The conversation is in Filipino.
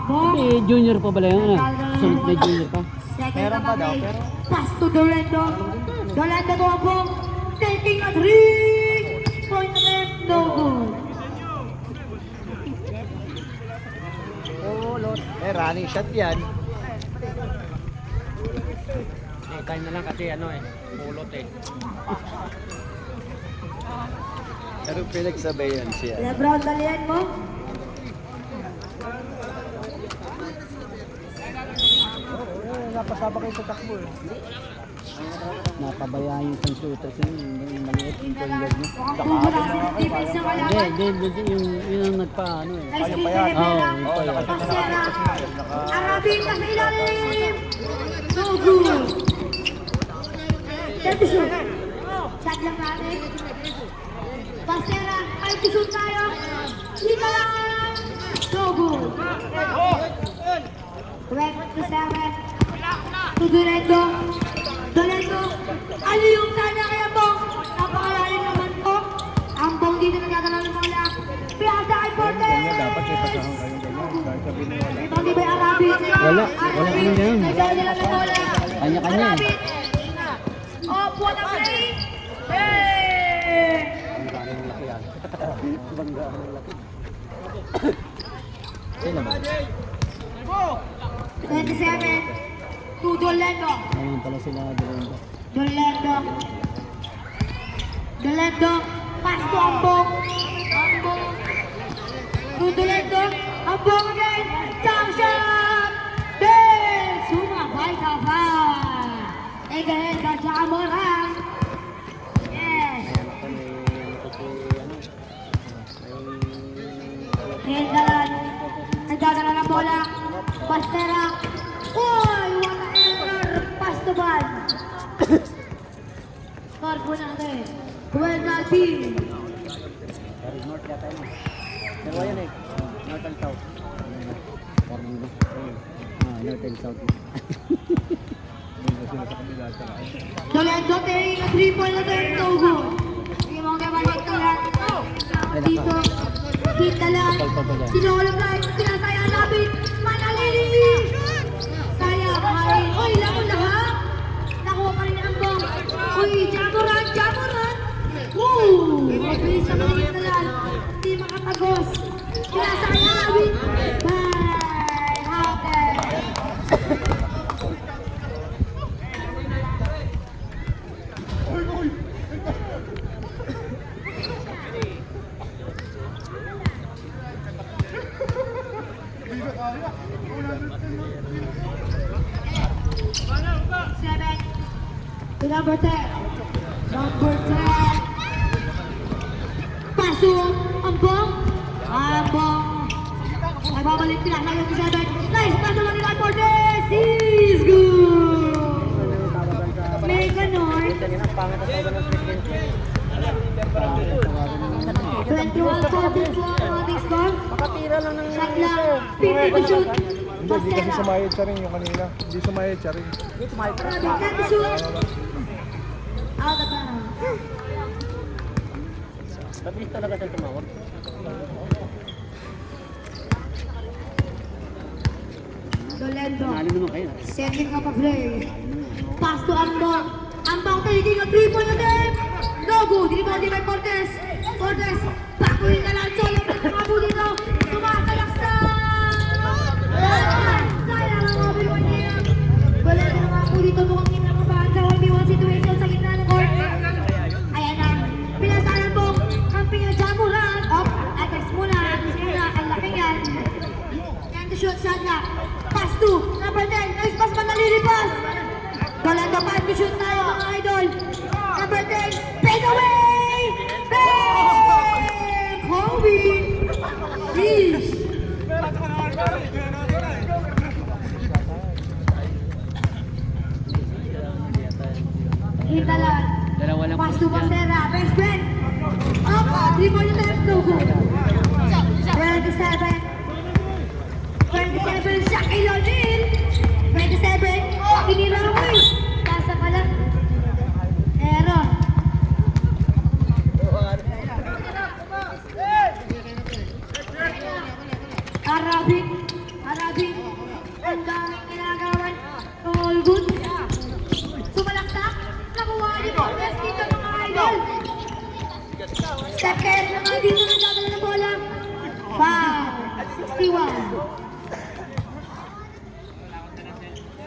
May junior pa pala yung ano? Sunod na junior pa. Meron pa daw, pero... Pass to Dolendo. Dolendo to Ambong. Taking a 3-point attempt. No good. Running shot yan. Time na lang kasi ano pulot Pero pinagsabayan siya. Lebron, dalihan mo. Napasaba kayo sa takbo eh. Napabayaan yung isang shooter sa yung maliit yung forward niya. Mukhang bubura sa defense ng kalaban. Hindi, yung nagpa ano Nice kick pa kay yan. Rivera. Oo, yung pa yan. Pasera. Arabing nasa ilalim. No good. Time to shoot. Shot lang natin. Pasera. Time to shoot tayo. Dito lang. No good. 27. To Dolendo. Dolendo. Ano yung sana kay Ambong? Napakalalim naman po. Ambong dito nagagalaw ng bola. Piasa kay Fortes. Dapat may pasahang kayong ganyan. Kahit sabihin mo wala. Ibang iba yung Arabit. Wala naman yan. Nagdala nila ng bola. Kanya-kanya eh. Arabit. Oh, what a play. Hey! Sila ba? 27. To Dolendo. Ayun pala sila Dolendo. Dolendo. Dolendo. Pass to Ambong. Ambong. To Dolendo. Ambong again. Jump shot. Then, sumabay ka pa. Again, Kajamoran. Yes. Hindalan. Nagdadala ng bola. Pastera. Uy! What an error! Pass to ball. Score po natin. 12-13. Pero north yata yun. Pero ayan north and south. North and south. Dolendo taking a 3-point attempt. No good. Hindi mo kabalik ka lang. Dito. Hindalan. Sinulog lang. Pinasaya namin. Manalili. Sayang. Uy, lako lahat. Nakuha pa rin ang Ambong. Uy, Jamoran. Jamoran. Woo! Mabilis na maligit na lang. Hindi makatagos. Pinasaya namin. Bye. Happen. Seven. To number 10. Number 10. Paso. Ambong. Ambong. Nagbabalik sila. Number 7. Nice. Paso lang nila for this. Is good. Mega North. 21-42 on this score. Makatira lang ng... Shot lang. 50 to shoot. Hindi kasi Pasera. sumayad siya rin yung kanina. Hindi sumayad siya rin. Time to shoot. Out of bounds. Mabilis talaga siya tumawag. Dolendo. Nalo naman kayo. Sending up a play. Pass to Ambong. Ambong taking a 3-point attempt. No good. Rebounded by Fortes. Fortes. Bakuhin na lang. Solo. Tumabu dito. Tumatalaksan. Sayang ang mobile one niya. Dolendo naman po dito. Mukhang kinakabahan sa 1v1 situation sa gitna ng court. Ayan na. Pinasalan po. Camping na Jamuran. Up. Atas muna. Atas muna. Ang laki yan. And the shot shot na. Pass to number 10. Nice pass pa nalilipas. Dolendo pa to shoot tayo mga idol. Number 10. Fade away. Bang! Kobe. Sheesh. Hindalan. Dalawa lang Pass to Pasera. Best friend. Up. 3-point attempt. No good. 27. 27, Shaquille O'Neal. 27, Kinirawi. Pasa pala. Error. Arabic. Rabin. Ang daming ginagawan. All good. Sumalaksak. Nakuha ni Portes dito mga idol. Step carry naman dito ng dadala ng bola. 5, 61.